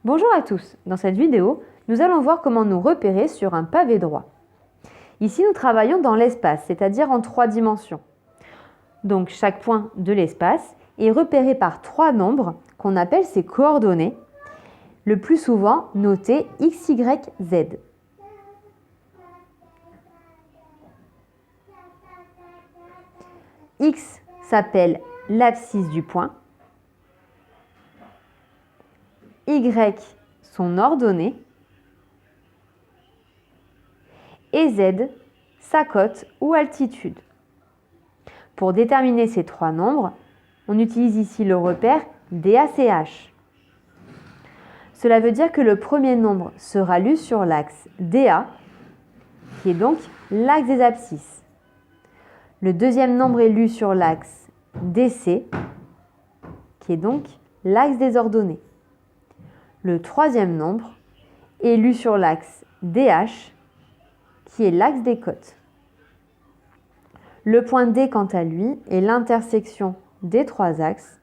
Bonjour à tous, dans cette vidéo, nous allons voir comment nous repérer sur un pavé droit. Ici, nous travaillons dans l'espace, c'est-à-dire en 3 dimensions. Donc, chaque point de l'espace est repéré par 3 nombres qu'on appelle ses coordonnées, le plus souvent notés X, Y, Z. X s'appelle l'abscisse du point, Y son ordonnée et Z sa cote ou altitude. Pour déterminer ces 3 nombres, on utilise ici le repère DACH. Cela veut dire que le premier nombre sera lu sur l'axe DA, qui est donc l'axe des abscisses. Le deuxième nombre est lu sur l'axe DC, qui est donc l'axe des ordonnées. Le troisième nombre est lu sur l'axe DH, qui est l'axe des cotes. Le point D, quant à lui, est l'intersection des 3 axes.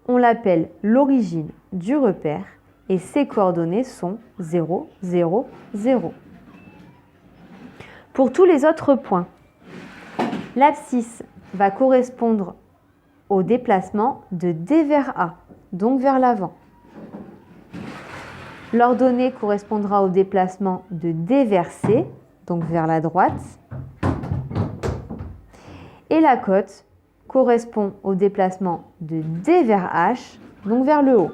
On l'appelle l'origine du repère et ses coordonnées sont 0, 0, 0. Pour tous les autres points, l'abscisse va correspondre au déplacement de D vers A, donc vers l'avant. L'ordonnée correspondra au déplacement de D vers C, donc vers la droite. Et la cote correspond au déplacement de D vers H, donc vers le haut.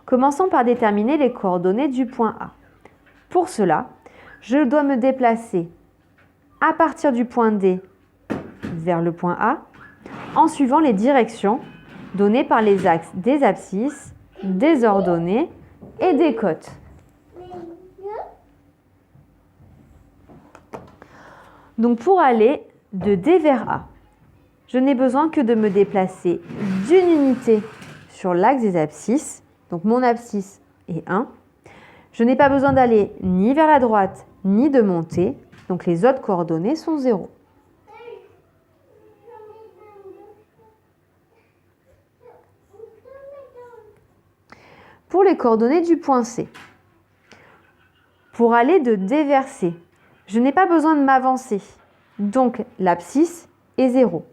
Commençons par déterminer les coordonnées du point A. Pour cela, je dois me déplacer à partir du point D vers le point A en suivant les directions données par les axes des abscisses, des ordonnées et des cotes. Donc pour aller de D vers A, je n'ai besoin que de me déplacer d'une unité sur l'axe des abscisses, donc mon abscisse est 1. Je n'ai pas besoin d'aller ni vers la droite ni de monter, donc les autres coordonnées sont 0. Pour les coordonnées du point C, pour aller de D vers C, je n'ai pas besoin de m'avancer, donc l'abscisse est 0.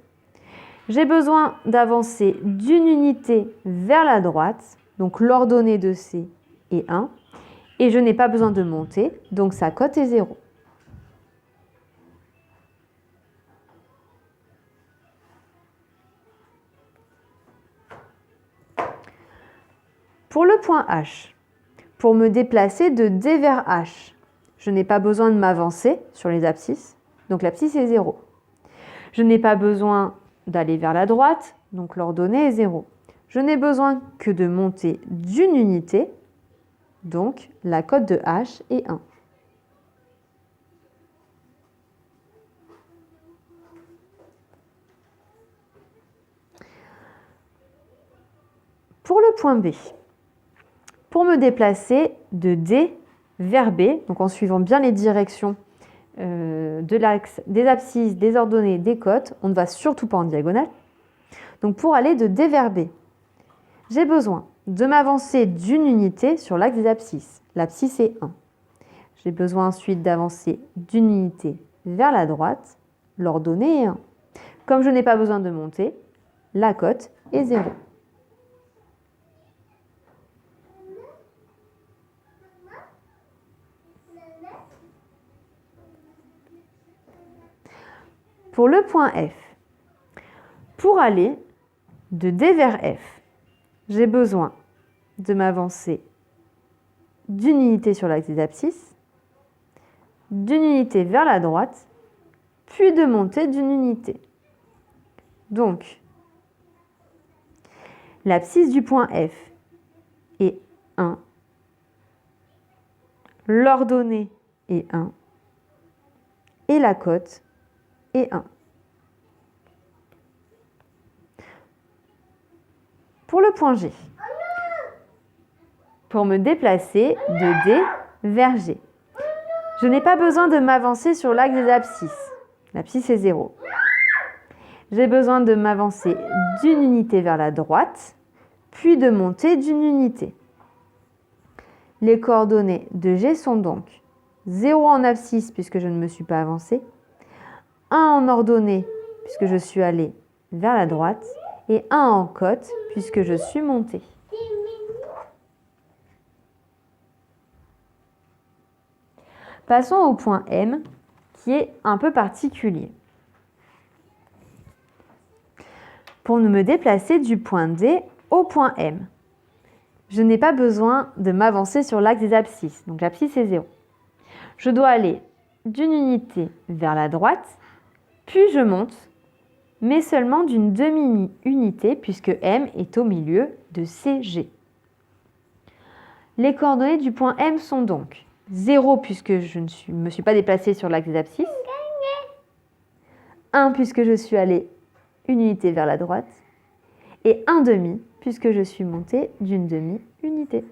J'ai besoin d'avancer d'une unité vers la droite, donc l'ordonnée de C est 1, et je n'ai pas besoin de monter, donc sa cote est 0. Pour le point H, pour me déplacer de D vers H, je n'ai pas besoin de m'avancer sur les abscisses, donc l'abscisse est 0. Je n'ai pas besoin d'aller vers la droite, donc l'ordonnée est 0. Je n'ai besoin que de monter d'une unité, donc la cote de H est 1. Pour le point B, pour me déplacer de D vers B, donc en suivant bien les directions de l'axe des abscisses, des ordonnées, des cotes, on ne va surtout pas en diagonale. Donc pour aller de D vers B, j'ai besoin de m'avancer d'une unité sur l'axe des abscisses. L'abscisse est 1. J'ai besoin ensuite d'avancer d'une unité vers la droite. L'ordonnée est 1. Comme je n'ai pas besoin de monter, la cote est 0. Pour le point F, pour aller de D vers F, j'ai besoin de m'avancer d'une unité sur l'axe des abscisses, d'une unité vers la droite, puis de monter d'une unité. Donc, l'abscisse du point F est 1, l'ordonnée est 1 et la cote est 1. Pour le point G, pour me déplacer de D vers G, je n'ai pas besoin de m'avancer sur l'axe des abscisses. L'abscisse est 0. J'ai besoin de m'avancer d'une unité vers la droite, puis de monter d'une unité. Les coordonnées de G sont donc 0 en abscisse puisque je ne me suis pas avancée, 1 en ordonnée puisque je suis allée vers la droite et 1 en côte puisque je suis montée. Passons au point M qui est un peu particulier. Pour me déplacer du point D au point M, je n'ai pas besoin de m'avancer sur l'axe des abscisses, donc l'abscisse est 0. Je dois aller d'une unité vers la droite, puis je monte, mais seulement d'une demi-unité puisque M est au milieu de CG. Les coordonnées du point M sont donc 0 puisque je ne me suis pas déplacée sur l'axe des abscisses, 1 puisque je suis allée une unité vers la droite, et 1 demi puisque je suis montée d'une demi-unité.